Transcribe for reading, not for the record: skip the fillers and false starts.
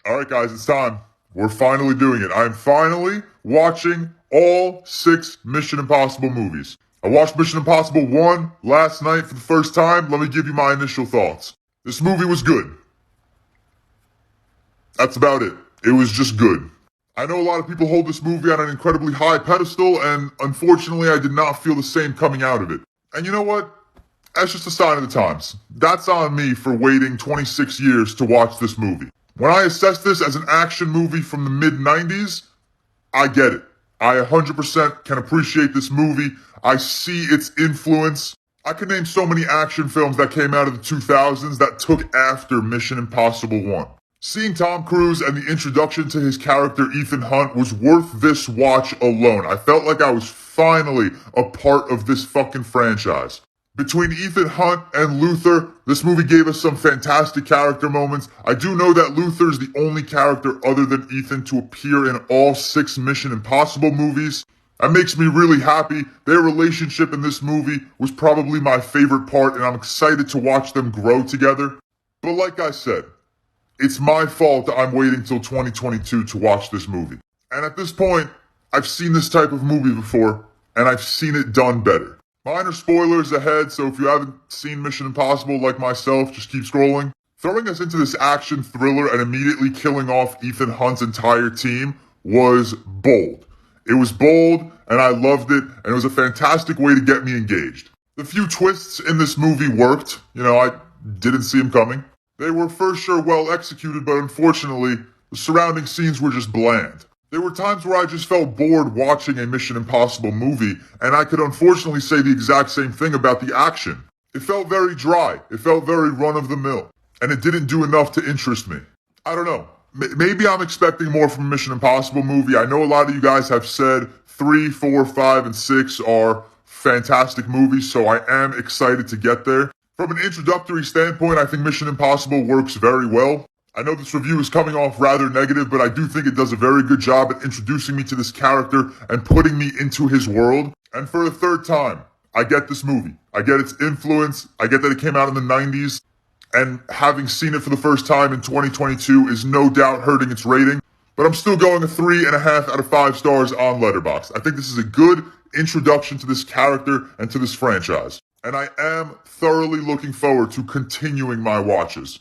Alright guys, it's time. We're finally doing it. I'm finally watching all 6 Mission Impossible movies. I watched Mission Impossible 1 last night for the first time. Let me give you my initial thoughts. This movie was good. That's about it. It was just good. I know a lot of people hold this movie on an incredibly high pedestal, and unfortunately I did not feel the same coming out of it. And you know what? That's just a sign of the times. That's on me for waiting 26 years to watch this movie. When I assess this as an action movie from the mid-90s, I get it. I 100% can appreciate this movie. I see its influence. I could name so many action films that came out of the 2000s that took after Mission Impossible 1. Seeing Tom Cruise and the introduction to his character Ethan Hunt was worth this watch alone. I felt like I was finally a part of this fucking franchise. Between Ethan Hunt and Luther, this movie gave us some fantastic character moments. I do know that Luther is the only character other than Ethan to appear in all 6 Mission Impossible movies. That makes me really happy. Their relationship in this movie was probably my favorite part, and I'm excited to watch them grow together. But like I said, it's my fault that I'm waiting till 2022 to watch this movie. And at this point, I've seen this type of movie before, and I've seen it done better. Minor spoilers ahead, so if you haven't seen Mission Impossible like myself, just keep scrolling. Throwing us into this action thriller and immediately killing off Ethan Hunt's entire team was bold. It was bold, and I loved it, and it was a fantastic way to get me engaged. The few twists in this movie worked. I didn't see them coming. They were for sure well executed, but unfortunately, the surrounding scenes were just bland. There were times where I just felt bored watching a Mission Impossible movie, and I could unfortunately say the exact same thing about the action. It felt very dry, it felt very run-of-the-mill, and it didn't do enough to interest me. I don't know. Maybe I'm expecting more from a Mission Impossible movie. I know a lot of you guys have said 3, 4, 5, and 6 are fantastic movies, so I am excited to get there. From an introductory standpoint, I think Mission Impossible works very well. I know this review is coming off rather negative, but I do think it does a very good job at introducing me to this character and putting me into his world. And for a third time, I get this movie. I get its influence. I get that it came out in the 90s. And having seen it for the first time in 2022 is no doubt hurting its rating. But I'm still going a 3.5 out of 5 stars on Letterboxd. I think this is a good introduction to this character and to this franchise. And I am thoroughly looking forward to continuing my watches.